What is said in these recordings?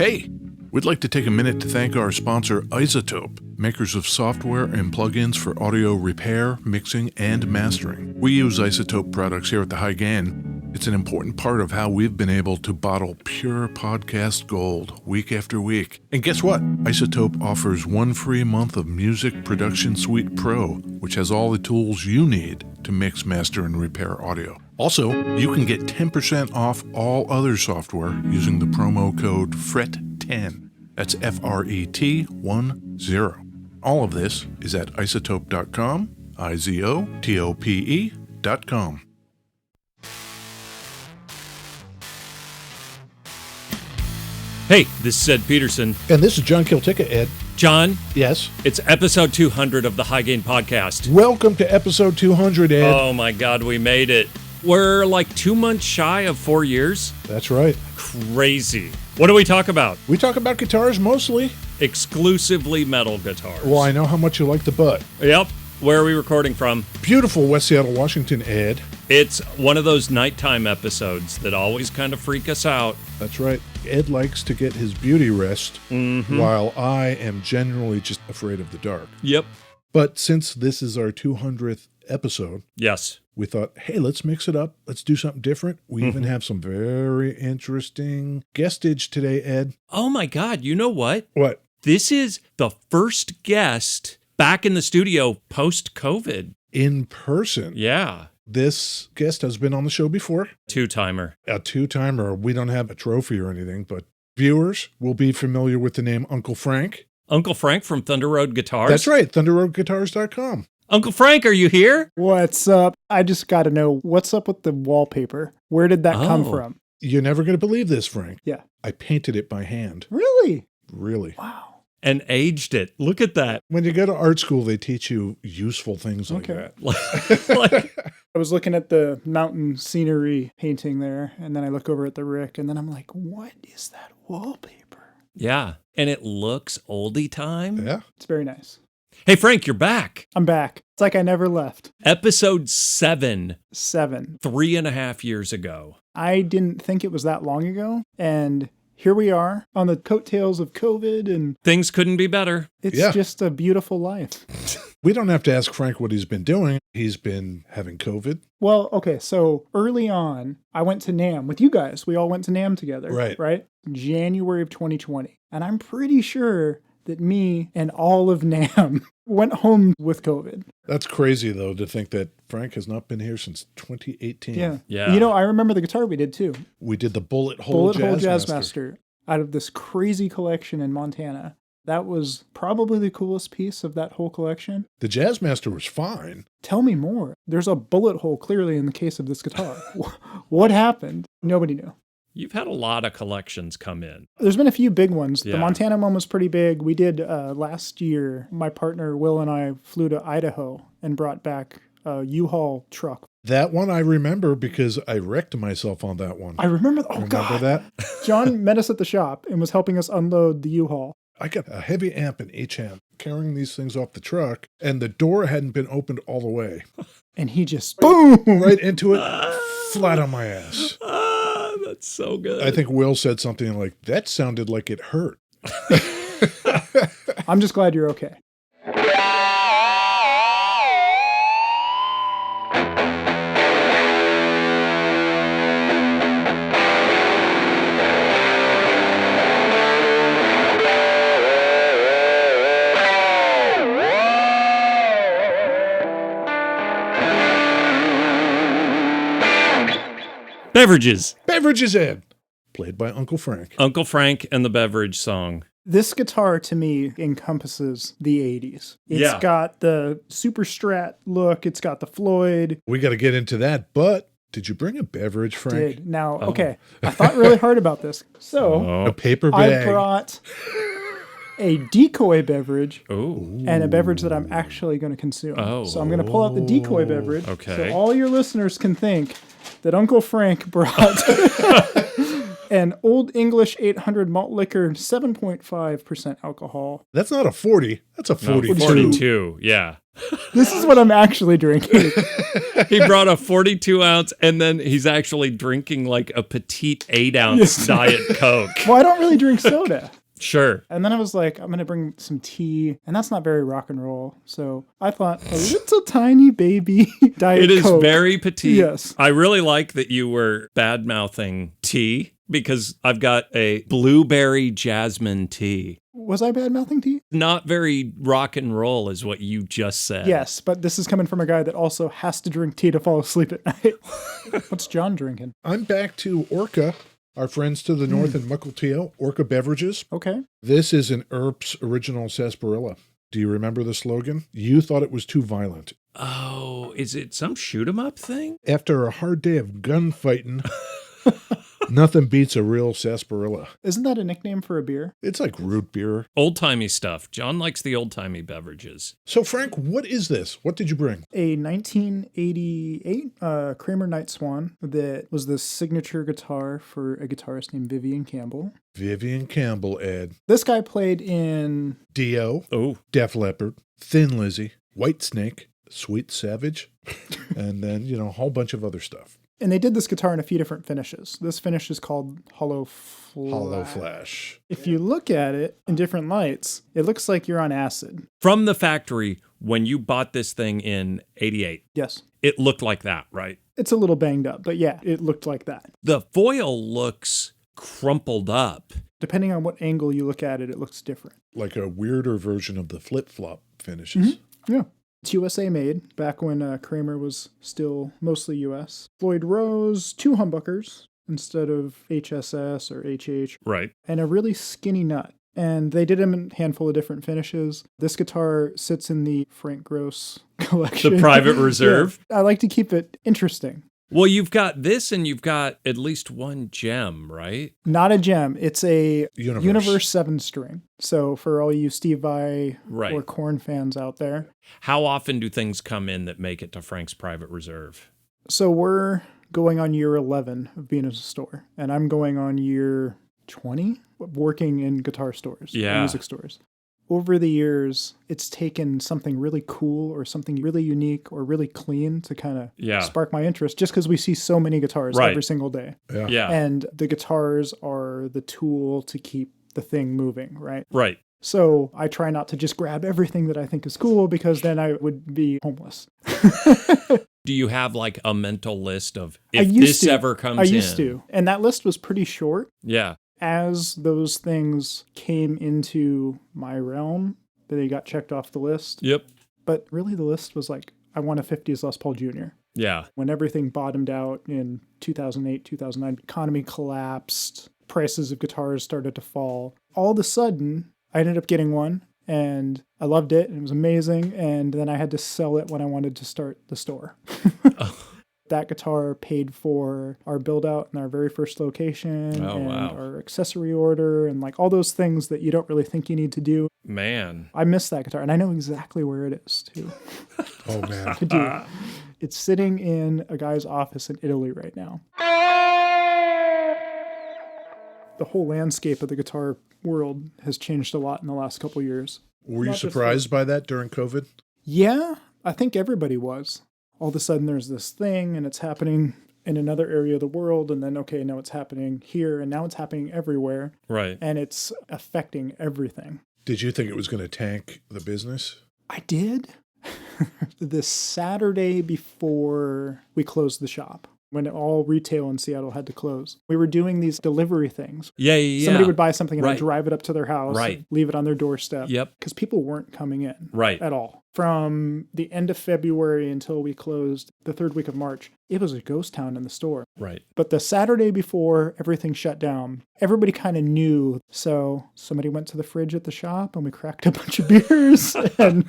Hey, we'd like to take a minute to thank our sponsor, iZotope, makers of software and plugins for audio repair, mixing, and mastering. We use iZotope products here at the High Gain. It's an important part of how we've been able to bottle pure podcast gold week after week. And guess what? iZotope offers 1 free month of Music Production Suite Pro, which has all the tools you need to mix, master, and repair audio. Also, you can get 10% off all other software using the promo code FRET10. That's FRET10. All of this is at iZotope.com, IZOTOPE.com. Hey, this is Ed Peterson. And this is John Kiltica, Ed. John? Yes? It's episode 200 of the High Gain Podcast. Welcome to episode 200, Ed. Oh my God, we made it. We're like 2 months shy of 4 years. That's right. Crazy. What do we talk about? We talk about guitars mostly. Exclusively metal guitars. Well, I know how much you like the butt. Yep. Where are we recording from? Beautiful West Seattle, Washington, Ed. It's one of those nighttime episodes that always kind of freak us out. That's right. Ed likes to get his beauty rest, while I am generally just afraid of the dark. Yep. But since this is our 200th episode, yes, we thought, hey, let's mix it up. Let's do something different. We even have some very interesting guestage today, Ed. Oh my God, you know what? What? This is the first guest back in the studio post-COVID. In person. Yeah. This guest has been on the show before. Two-timer. A two-timer. We don't have a trophy or anything, but viewers will be familiar with the name Uncle Frank. Uncle Frank from Thunder Road Guitars? That's right, thunderroadguitars.com. Uncle Frank, are you here? What's up? I just got to know, what's up with the wallpaper? Where did that come from? You're never going to believe this, Frank. Yeah. I painted it by hand. Really? Really. Wow. And aged it. Look at that. When you go to art school, they teach you useful things like that. I was looking at the mountain scenery painting there, and then I look over at the Rick, and then I'm like, what is that wallpaper? Yeah. And it looks oldie time. Yeah. It's very nice. Hey, Frank, you're back. I'm back. It's like I never left. Episode 7. 7. 3.5 years ago. I didn't think it was that long ago, and here we are on the coattails of COVID, and things couldn't be better. It's just a beautiful life. We don't have to ask Frank what he's been doing. He's been having COVID. Well, okay, so early on, I went to NAMM with you guys. We all went to NAMM together. Right? January of 2020. And I'm pretty sure that me and all of NAMM went home with COVID. That's crazy, though, to think that Frank has not been here since 2018. Yeah. Yeah. You know, I remember the guitar we did, too. We did the Bullet Hole Jazzmaster out of this crazy collection in Montana. That was probably the coolest piece of that whole collection. The Jazzmaster was fine. Tell me more. There's a bullet hole clearly in the case of this guitar. What happened? Nobody knew. You've had a lot of collections come in. There's been a few big ones. Yeah. The Montana one was pretty big. We did last year, my partner Will and I flew to Idaho and brought back a U-Haul truck. That one I remember because I wrecked myself on that one. I remember. Remember that? John met us at the shop and was helping us unload the U-Haul. I got a heavy amp in each hand, carrying these things off the truck, and the door hadn't been opened all the way. And he just, boom, right into it, flat on my ass. That's so good. I think Will said something like, that sounded like it hurt. I'm just glad you're okay. Beverages. Beverages, Ed. Played by Uncle Frank. Uncle Frank and the Beverage Song. This guitar, to me, encompasses the 80s. It's got the super strat look. It's got the Floyd. We got to get into that, but did you bring a beverage, Frank? Did. Now, okay, I thought really hard about this. So, a paper bag. I brought a decoy beverage Ooh. and a beverage that I'm actually going to consume. Oh. So I'm going to pull out the decoy beverage. Okay. So all your listeners can think that Uncle Frank brought And Old English 800 malt liquor, 7.5% alcohol. That's not a 40. That's a No, 42. 42, yeah. This is what I'm actually drinking. He brought a 42 ounce and then he's actually drinking like a petite 8-ounce Diet Coke. Well, I don't really drink soda. Sure. And then I was like, I'm going to bring some tea. And that's not very rock and roll. So I thought a little tiny baby Diet It is Coke. very petite. Yes. I really like that you were bad-mouthing tea because I've got a blueberry jasmine tea. Was I bad-mouthing tea? Not very rock and roll is what you just said. Yes, but this is coming from a guy that also has to drink tea to fall asleep at night. What's John drinking? I'm back to Orca, our friends to the north in Mukilteo, Orca Beverages. Okay. This is an Earps original sarsaparilla. Do you remember the slogan? You thought it was too violent. Oh, is it some shoot 'em up thing? After a hard day of gunfighting, nothing beats a real sarsaparilla. Isn't that a nickname for a beer? It's like root beer. Old-timey stuff. John likes the old-timey beverages. So, Frank, what is this? What did you bring? A 1988 Kramer NightSwan that was the signature guitar for a guitarist named Vivian Campbell. Vivian Campbell, Ed. This guy played in Dio, Oh, Def Leppard, Thin Lizzy, White Snake, Sweet Savage, and then, a whole bunch of other stuff. And they did this guitar in a few different finishes. This finish is called Hollow Flash. Hollow Flash. If you look at it in different lights, it looks like you're on acid. from the factory, when you bought this thing in 88, Yes. it looked like that, right? It's a little banged up, but yeah, it looked like that. The foil looks crumpled up. Depending on what angle you look at it, it looks different. Like a weirder version of the flip-flop finishes. Yeah. It's USA made, back when Kramer was still mostly US. Floyd Rose, 2 humbuckers instead of HSS or HH, Right. and a really skinny nut. And they did them in a handful of different finishes. This guitar sits in the Frank Gross collection. The private reserve. Yeah. I like to keep it interesting. Well, you've got this and you've got at least one gem, right? Not a gem. It's a Universe. 7-string. So for all you Steve Vai Right. or Korn fans out there. How often do things come in that make it to Frank's private reserve? So we're going on year 11 of being at a store. And I'm going on year 20 working in guitar stores, Yeah. music stores. Over the years, it's taken something really cool or something really unique or really clean to kind of spark my interest just because we see so many guitars Right. every single day. Yeah. And the guitars are the tool to keep the thing moving, right? Right. So I try not to just grab everything that I think is cool because then I would be homeless. Do you have like a mental list of I if used this to. ever comes in? I used to. And that list was pretty short. Yeah. As those things came into my realm, they got checked off the list. Yep. But really the list was like, I want a 50s Les Paul Jr. Yeah. When everything bottomed out in 2008, 2009, economy collapsed, prices of guitars started to fall. All of a sudden, I ended up getting one and I loved it and it was amazing. And then I had to sell it when I wanted to start the store. That guitar paid for our build out in our very first location and our accessory order and like all those things that you don't really think you need to do. Man. I miss that guitar and I know exactly where it is too. Oh, man. I do. It's sitting in a guy's office in Italy right now. The whole landscape of the guitar world has changed a lot in the last couple of years. Were you Not just surprised by that during COVID? Yeah, I think everybody was. All of a sudden there's this thing and it's happening in another area of the world and then, okay, now it's happening here and now it's happening everywhere. Right. And it's affecting everything. Did you think it was going to tank the business? I did. The Saturday before we closed the shop, when all retail in Seattle had to close, we were doing these delivery things. Yeah. Somebody would buy something and Right. I'd drive it up to their house, Right. leave it on their doorstep. Yep. Because people weren't coming in Right. at all. From the end of February until we closed the 3rd week of March, it was a ghost town in the store. Right. But the Saturday before everything shut down, everybody kind of knew. So somebody went to the fridge at the shop and we cracked a bunch of beers. And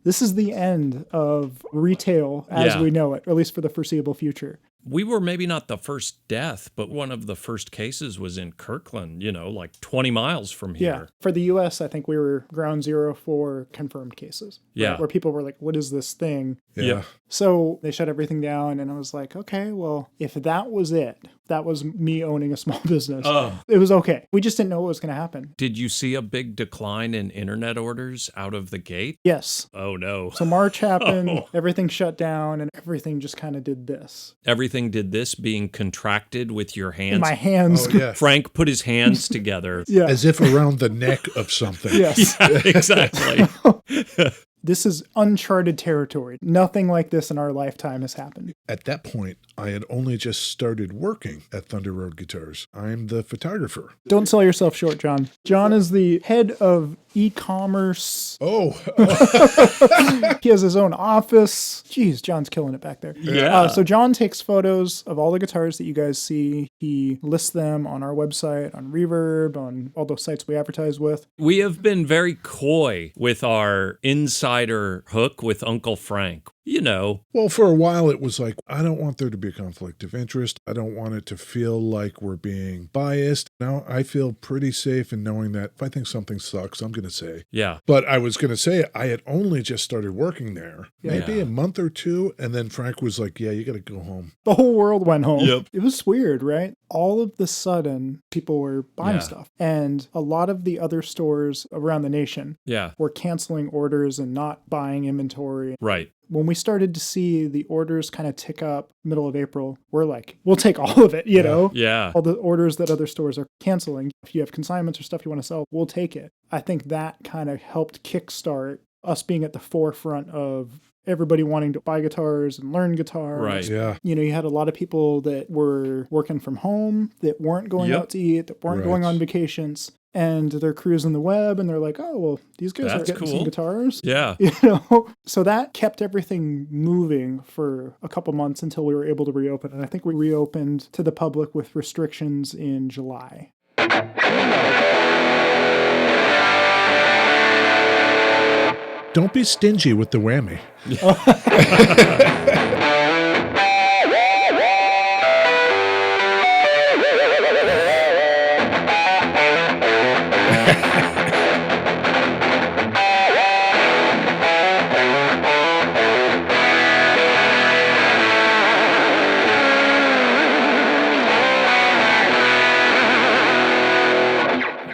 this is the end of retail as we know it, at least for the foreseeable future. We were maybe not the first death, but one of the first cases was in Kirkland, like 20 miles from here. Yeah. For the US, I think we were ground zero for confirmed cases. Yeah. Right? Where people were like, what is this thing? Yeah. So they shut everything down and I was like, okay, well, if that was it, That was me owning a small business. Oh. It was okay. We just didn't know what was going to happen. Did you see a big decline in internet orders out of the gate? Yes. Oh, no. So March happened, Oh. everything shut down, and everything just kind of did this. Everything did this being contracted with your hands. My hands. Oh, yeah. Frank put his hands together. Yeah. As if around the neck of something. Yes. Yeah, exactly. This is uncharted territory. Nothing like this in our lifetime has happened. At that point, I had only just started working at Thunder Road Guitars. I'm the photographer. Don't sell yourself short, John. John is the head of e-commerce. Oh, He has his own office. Jeez, John's killing it back there. Yeah. So John takes photos of all the guitars that you guys see. He lists them on our website, on Reverb, on all those sites we advertise with. We have been very coy with our insider hook with Uncle Frank. You know, well, for a while it was like, I don't want there to be a conflict of interest. I don't want it to feel like we're being biased. Now I feel pretty safe in knowing that if I think something sucks, I'm going to say. yeah. But I was going to say, I had only just started working there, maybe Yeah. a month or two. And then Frank was like, yeah, you got to go home. The whole world went home. Yep. It was weird, right? All of the sudden, people were buying Yeah. stuff. And a lot of the other stores around the nation Yeah. were canceling orders and not buying inventory. Right. When we started to see the orders kind of tick up middle of April, we're like, we'll take all of it, you know? Yeah. All the orders that other stores are canceling. If you have consignments or stuff you want to sell, we'll take it. I think that kind of helped kickstart us being at the forefront of everybody wanting to buy guitars and learn guitars. Right. Yeah. You know, you had a lot of people that were working from home, that weren't going Yep. out to eat, that weren't Right. going on vacations. And they're cruising the web and they're like, oh, well, these guys are That's getting cool. some guitars. Yeah. You know, so that kept everything moving for a couple months until we were able to reopen. And I think we reopened to the public with restrictions in July. Don't be stingy with the whammy.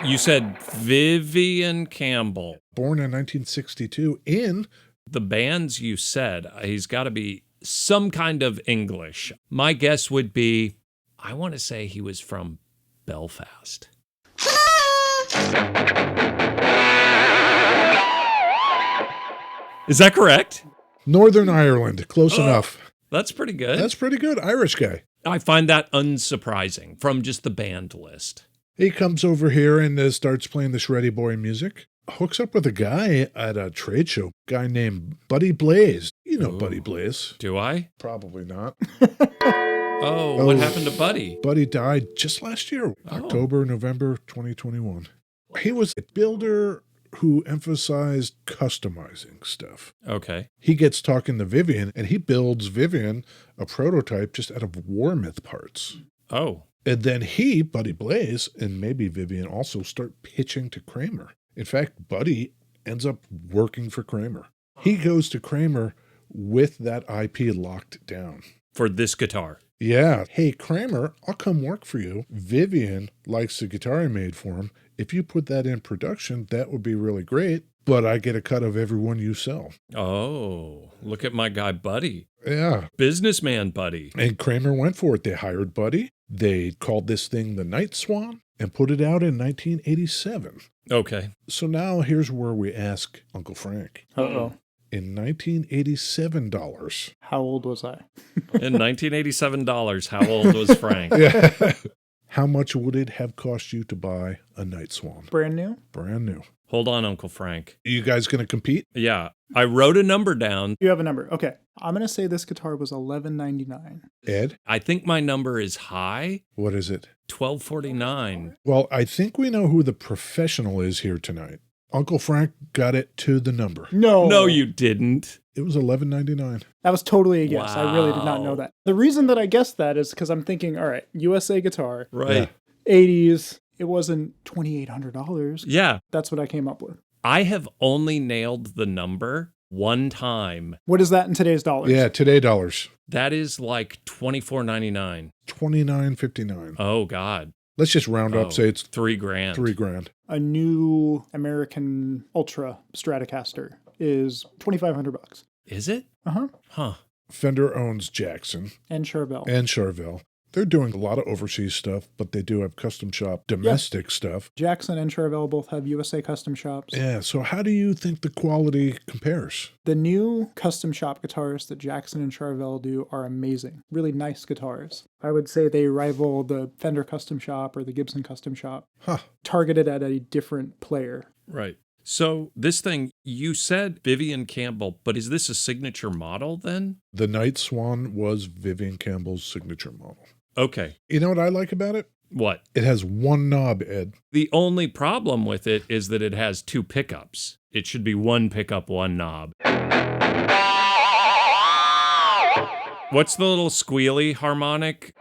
You said Vivian Campbell. Born in 1962 in The bands you said, he's got to be some kind of English. My guess would be, I want to say he was from Belfast. Is that correct? Northern Ireland. Close enough. That's pretty good. That's pretty good. Irish guy. I find that unsurprising from just the band list. He comes over here and starts playing the shreddy boy music. Hooks up with a guy at a trade show, a guy named Buddy Blaze. You know Ooh. Buddy Blaze. Do I? Probably not. Oh, what happened to Buddy? Buddy died just last year, October, November 2021. He was a builder who emphasized customizing stuff. Okay. He gets talking to Vivian, and he builds Vivian a prototype just out of War Myth parts. Oh. And then he, Buddy Blaze, and maybe Vivian also start pitching to Kramer. In fact, Buddy ends up working for Kramer. He goes to Kramer with that IP locked down. For this guitar. Yeah. Hey, Kramer, I'll come work for you. Vivian likes the guitar I made for him. If you put that in production, that would be really great. But I get a cut of every one you sell. Oh, look at my guy, Buddy. Yeah. Businessman Buddy. And Kramer went for it. They hired Buddy. They called this thing the NightSwan and put it out in 1987. Okay. So now here's where we ask Uncle Frank. Uh-oh. In 1987 dollars. How old was I? In $1987, how old was Frank? Yeah. How much would it have cost you to buy a NightSwan? Brand new? Brand new. Hold on, Uncle Frank. You guys going to compete? Yeah, I wrote a number down. You have a number. Okay. I'm going to say this guitar was $11.99. Ed, I think my number is high, what is it? $12.49. Well, I think we know who the professional is here tonight. Uncle Frank got it to the number. No. No, you didn't. It was $11.99. That was totally a guess. I really did not Wow. know that. The reason that I guessed that is because I'm thinking, all right, USA guitar, Right. 80s. It wasn't $2,800. Yeah. That's what I came up with. I have only nailed the number one time. What is that in today's dollars? Yeah, today dollars. That is like $24.99. $29.59. Oh, God. Let's just round up, say it's $3,000. $3,000. A new American Ultra Stratocaster is $2,500. Is it? Uh-huh. Huh. Fender owns Jackson And Charvel. and Charvel. They're doing a lot of overseas stuff, but they do have custom shop, domestic stuff. Jackson and Charvel both have USA custom shops. Yeah, so how do you think the quality compares? The new custom shop guitars that Jackson and Charvel do are amazing. Really nice guitars. I would say they rival the Fender custom shop or the Gibson custom shop. Huh. Targeted at a different player. Right. So this thing, you said Vivian Campbell, but is this a signature model then? The NightSwan was Vivian Campbell's signature model. Okay. You know what I like about it? What? It has one knob, Ed. The only problem with it is that it has 2 pickups. It should be 1 pickup, 1 knob. What's the little squealy harmonic?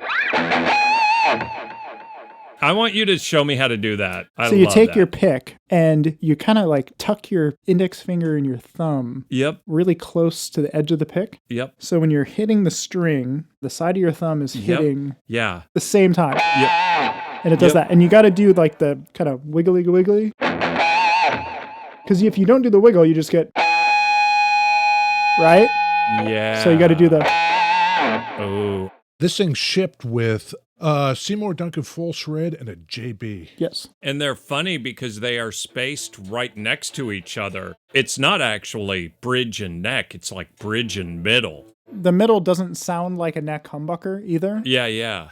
I want you to show me how to do that. So you take your pick and you kind of like tuck your index finger and your thumb really close to the edge of the pick. Yep. So when you're hitting the string, the side of your thumb is hitting the same time. Yep. And it does that. And you got to do like the kind of wiggly. Because if you don't do the wiggle, you just get... Right? Yeah. So you got to do the... Oh. This thing shipped with Seymour Duncan full shred and a JB. Yes. And they're funny because they are spaced right next to each other. It's not actually bridge and neck. It's like bridge and middle. The middle doesn't sound like a neck humbucker either. Yeah.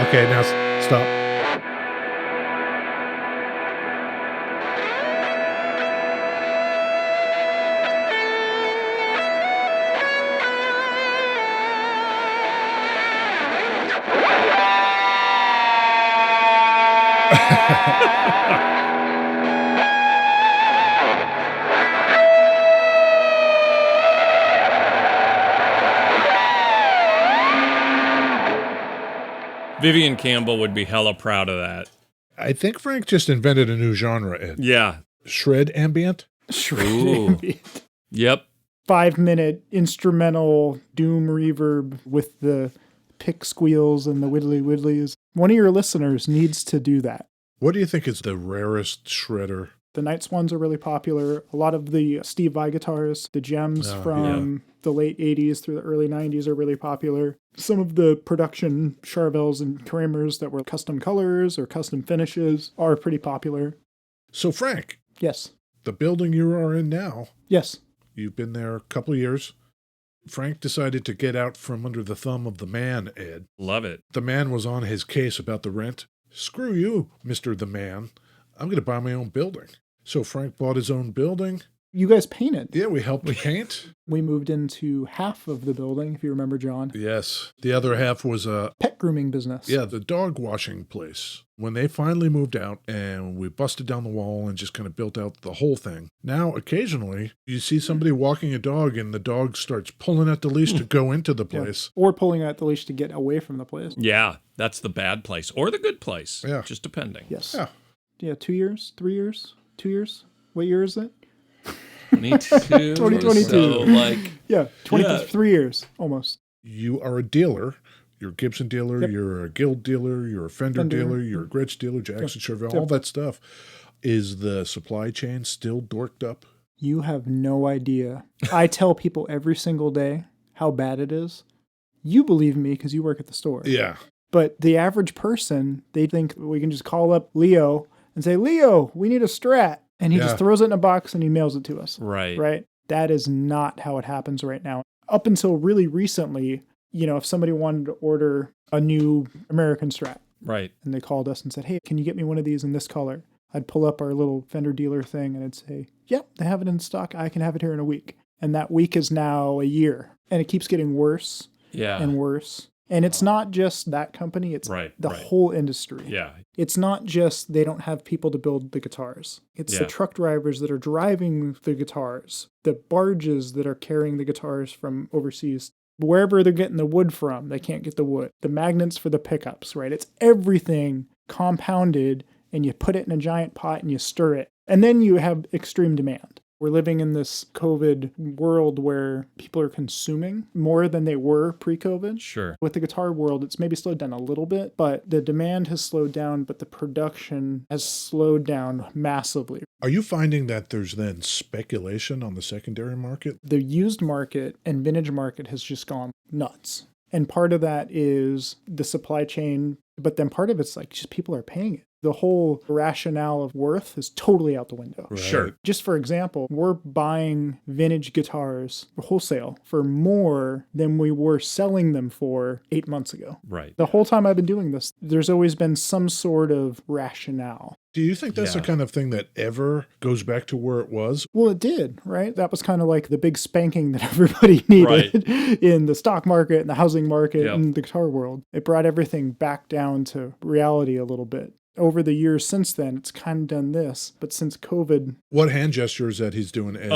Okay, now stop. Vivian Campbell would be hella proud of that. I think Frank just invented a new genre, Ed. Yeah. Shred ambient? Ooh. Yep. 5-minute instrumental doom reverb with the pick squeals and the widdlies. One of your listeners needs to do that. What do you think is the rarest shredder? The NightSwans are really popular. A lot of the Steve Vai guitars, the gems from the late 80s through the early 90s are really popular. Some of the production Charvels and Kramers that were custom colors or custom finishes are pretty popular. So, Frank. Yes. The building you are in now. Yes. You've been there a couple of years. Frank decided to get out from under the thumb of the man, Ed. Love it. The man was on his case about the rent. Screw you, Mr. The Man. I'm going to buy my own building. So Frank bought his own building. You guys painted. Yeah, we helped paint. We moved into half of the building, if you remember, John. Yes. The other half was a pet grooming business. Yeah, the dog washing place. When they finally moved out and we busted down the wall and just kind of built out the whole thing. Now, occasionally, you see somebody walking a dog and the dog starts pulling at the leash to go into the place. Yeah. Or pulling at the leash to get away from the place. Yeah, that's the bad place. Or the good place. Yeah. Just depending. Yes. Yeah. 2 years? 3 years? 2 years? What year is it? 2022. 2022. So 23 years, almost. You are a dealer. You're a Gibson dealer. Yep. You're a Guild dealer. You're a Fender dealer. You're a Gretsch dealer, Jackson, Charvel, all that stuff. Is the supply chain still dorked up? You have no idea. I tell people every single day how bad it is. You believe me because you work at the store. Yeah. But the average person, they think we can just call up Leo and say, Leo, we need a Strat. And he just throws it in a box and he mails it to us. Right. Right? That is not how it happens right now. Up until really recently, if somebody wanted to order a new American Strat. Right. And they called us and said, hey, can you get me one of these in this color? I'd pull up our little Fender dealer thing and I'd say, yep, they have it in stock. I can have it here in a week. And that week is now a year. And it keeps getting worse and worse. And it's not just that company, it's the whole industry. Yeah. It's not just they don't have people to build the guitars. It's the truck drivers that are driving the guitars, the barges that are carrying the guitars from overseas. Wherever they're getting the wood from, they can't get the wood. The magnets for the pickups, right? It's everything compounded and you put it in a giant pot and you stir it. And then you have extreme demand. We're living in this COVID world where people are consuming more than they were pre-COVID. Sure. With the guitar world, it's maybe slowed down a little bit, but the demand has slowed down, but the production has slowed down massively. Are you finding that there's then speculation on the secondary market? The used market and vintage market has just gone nuts. And part of that is the supply chain, but then part of it's like just people are paying it. The whole rationale of worth is totally out the window. Right. Sure. Just for example, we're buying vintage guitars wholesale for more than we were selling them for 8 months ago. Right. The whole time I've been doing this, there's always been some sort of rationale. Do you think that's the kind of thing that ever goes back to where it was? Well, it did, right? That was kind of like the big spanking that everybody needed in the stock market and the housing market and the guitar world. It brought everything back down to reality a little bit. Over the years since then, it's kind of done this. But since COVID... What hand gesture is that he's doing, Ed?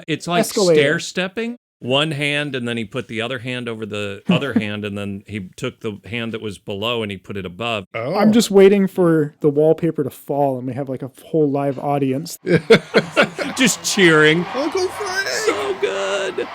It's like Escalator. stair-stepping. One hand, and then he put the other hand over the other hand, and then he took the hand that was below and he put it above. Oh. I'm just waiting for the wallpaper to fall and we have like a whole live audience. Just cheering. Uncle Frank! So good.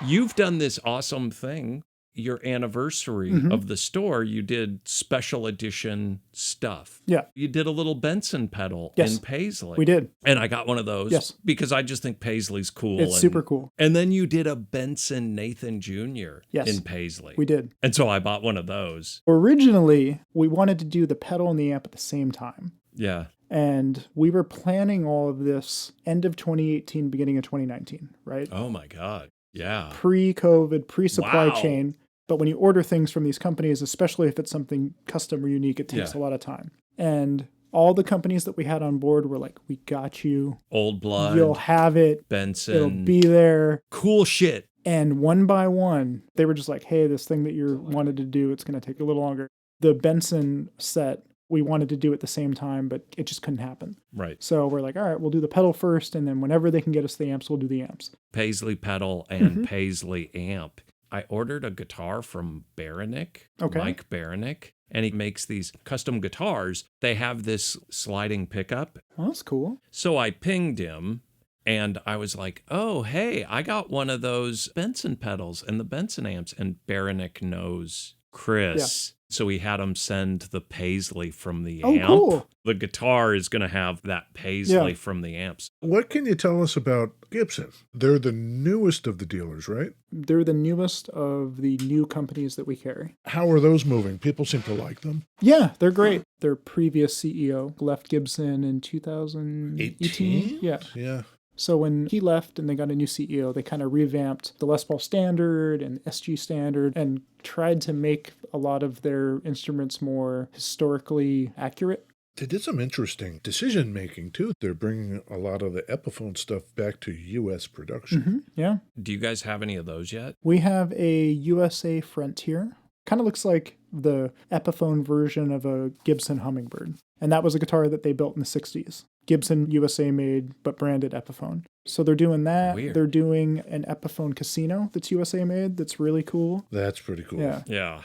You've done this awesome thing. Your anniversary of the store, you did special edition stuff. Yeah. You did a little Benson pedal in Paisley. We did. And I got one of those. Yes. Because I just think Paisley's cool. It's super cool. And then you did a Benson Nathan Jr. Yes. in Paisley. We did. And so I bought one of those. Originally, we wanted to do the pedal and the amp at the same time. Yeah. And we were planning all of this end of 2018, beginning of 2019, right? Oh my God. Yeah. Pre-COVID, pre-supply Wow. chain. But when you order things from these companies, especially if it's something custom or unique, it takes a lot of time. And all the companies that we had on board were like, we got you. Old Blood. You'll have it. Benson. It'll be there. Cool shit. And one by one, they were just like, hey, this thing that you wanted to do, it's going to take a little longer. The Benson set, we wanted to do at the same time, but it just couldn't happen. Right. So we're like, all right, we'll do the pedal first, and then whenever they can get us the amps, we'll do the amps. Paisley pedal and Paisley amp. I ordered a guitar from Baranick, Mike Baranick, and he makes these custom guitars. They have this sliding pickup. Well, that's cool. So I pinged him, and I was like, oh, hey, I got one of those Benson pedals and the Benson amps, and Baranick knows Chris. Yeah. So he had him send the Paisley from the amp. Cool. The guitar is going to have that Paisley from the amps. What can you tell us about Gibson? They're the newest of the dealers, right? They're the newest of the new companies that we carry. How are those moving? People seem to like them. Yeah, they're great. Their previous CEO left Gibson in 2018. Yeah. Yeah. So when he left and they got a new CEO, they kind of revamped the Les Paul Standard and SG Standard and tried to make a lot of their instruments more historically accurate. They did some interesting decision-making, too. They're bringing a lot of the Epiphone stuff back to U.S. production. Yeah. Do you guys have any of those yet? We have a USA Frontier. Kind of looks like the Epiphone version of a Gibson Hummingbird. And that was a guitar that they built in the 60s. Gibson USA made, but branded Epiphone. So they're doing that. Weird. They're doing an Epiphone Casino that's USA made that's really cool. That's pretty cool. Yeah.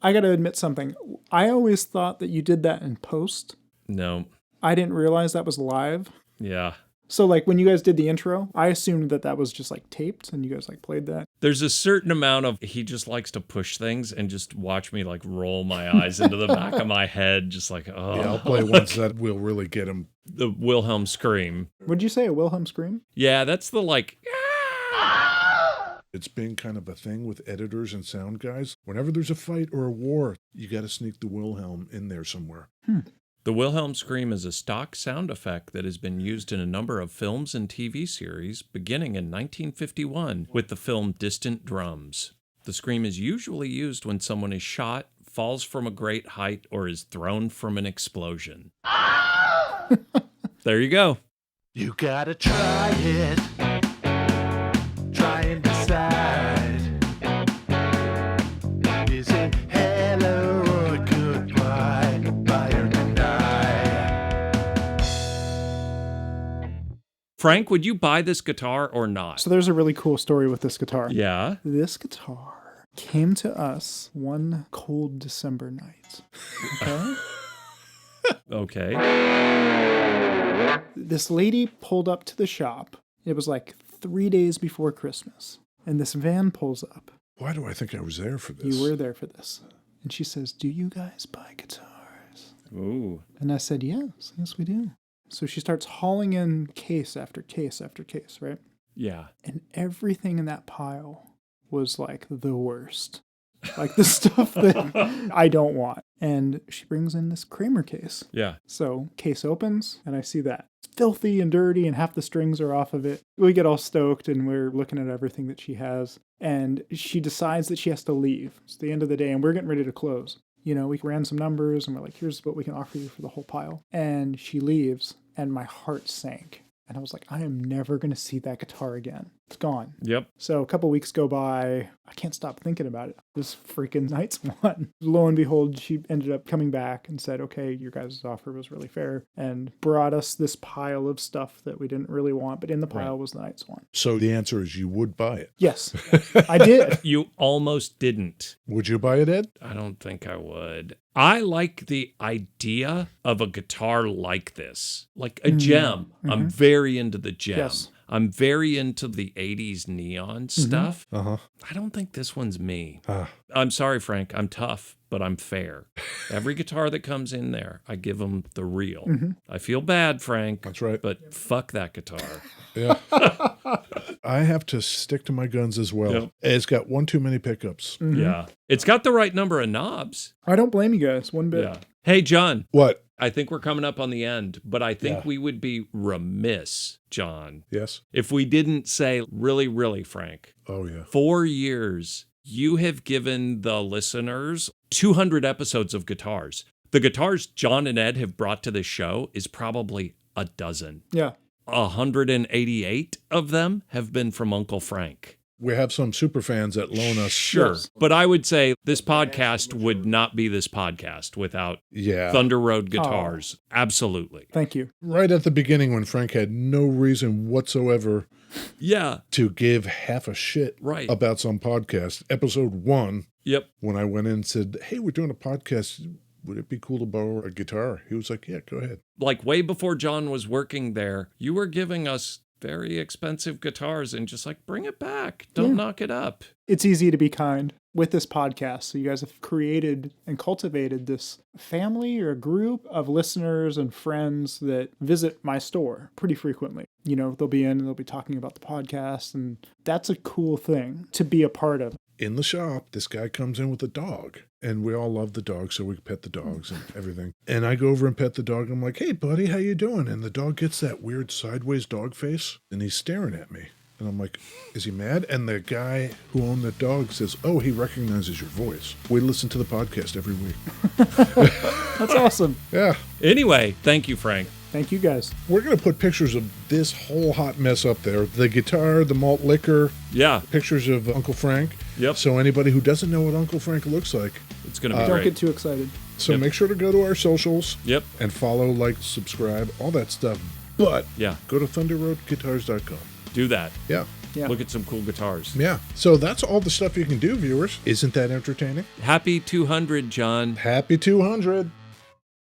I got to admit something. I always thought that you did that in post. No. I didn't realize that was live. Yeah. So like when you guys did the intro, I assumed that that was just like taped and you guys like played that. There's a certain amount of, he just likes to push things and just watch me like roll my eyes into the back of my head. Just like, oh. Yeah, I'll play ones that will really get him. The Wilhelm scream. Would you say a Wilhelm scream? Yeah, that's the like. It's been kind of a thing with editors and sound guys. Whenever there's a fight or a war, you got to sneak the Wilhelm in there somewhere. The Wilhelm scream is a stock sound effect that has been used in a number of films and TV series, beginning in 1951 with the film Distant Drums. The scream is usually used when someone is shot, falls from a great height, or is thrown from an explosion. There you go. You gotta try it. Try and decide. Is it hello or goodbye? Buy or deny? Frank, would you buy this guitar or not? So there's a really cool story with this guitar. Yeah. This guitar came to us one cold December night. Okay? Okay. This lady pulled up to the shop. It was like 3 days before Christmas. And this van pulls up. Why do I think I was there for this? You were there for this. And she says, "Do you guys buy guitars?" Ooh. And I said, yes, we do. So she starts hauling in case after case after case, right? Yeah. And everything in that pile was like the worst. Like the stuff that I don't want. And she brings in this Kramer case. Yeah. So case opens and I see that. It's filthy and dirty and half the strings are off of it. We get all stoked and we're looking at everything that she has. And she decides that she has to leave. It's the end of the day and we're getting ready to close. You know, we ran some numbers and we're like, here's what we can offer you for the whole pile. And she leaves and my heart sank. And I was like, I am never going to see that guitar again. It's gone. Yep. So a couple weeks go by. I can't stop thinking about it. This freaking NightSwan. Lo and behold, she ended up coming back and said, okay, your guys' offer was really fair, and brought us this pile of stuff that we didn't really want, but in the pile was the NightSwan. So the answer is you would buy it. Yes, I did. You almost didn't. Would you buy it, Ed? I don't think I would. I like the idea of a guitar like this, like a gem. I'm very into the gem. Yes. I'm very into the 80s neon stuff. Uh-huh. I don't think this one's me. Ah. I'm sorry, Frank. I'm tough, but I'm fair. Every guitar that comes in there, I give them the real. I feel bad, Frank. That's right. But fuck that guitar. Yeah. I have to stick to my guns as well. Yep. It's got one too many pickups. Yeah. It's got the right number of knobs. I don't blame you guys one bit. Yeah. Hey, John. What? I think we're coming up on the end, but I think we would be remiss, John, Yes. if we didn't say, really, really, Frank, Oh, yeah. 4 years, you have given the listeners 200 episodes of guitars. The guitars John and Ed have brought to this show is probably a dozen. Yeah. 188 of them have been from Uncle Frank. We have some super fans that loan us. Sure. But I would say this podcast would not be this podcast without Yeah. Thunder Road guitars. Absolutely. Thank you. Right at the beginning when Frank had no reason whatsoever Yeah. to give half a shit Right. about some podcast. Episode 1, Yep. when I went in and said, hey, we're doing a podcast. Would it be cool to borrow a guitar? He was like, yeah, go ahead. Like way before John was working there, you were giving us very expensive guitars and just like, bring it back. Don't knock it up. It's easy to be kind with this podcast. So you guys have created and cultivated this family or a group of listeners and friends that visit my store pretty frequently. You know, they'll be in and they'll be talking about the podcast, and that's a cool thing to be a part of. In the shop, this guy comes in with a dog, and we all love the dog, so we pet the dogs and everything. And I go over and pet the dog. I'm like, hey, buddy, how you doing? And the dog gets that weird sideways dog face, and he's staring at me. And I'm like, is he mad? And the guy who owned the dog says, oh, he recognizes your voice. We listen to the podcast every week. That's awesome. Yeah. Anyway, thank you, Frank. Thank you guys. We're going to put pictures of this whole hot mess up there. The guitar, the malt liquor, Yeah. pictures of Uncle Frank. Yep. So anybody who doesn't know what Uncle Frank looks like, It's going to be Don't great. get too excited. so Yep. make sure to go to our socials Yep. and follow, like, subscribe, all that stuff. But Yeah. go to thunderroadguitars.com. Do that. Yeah. Yeah. Look at some cool guitars. Yeah. So that's all the stuff you can do, viewers. Isn't that entertaining? Happy 200, John. Happy 200.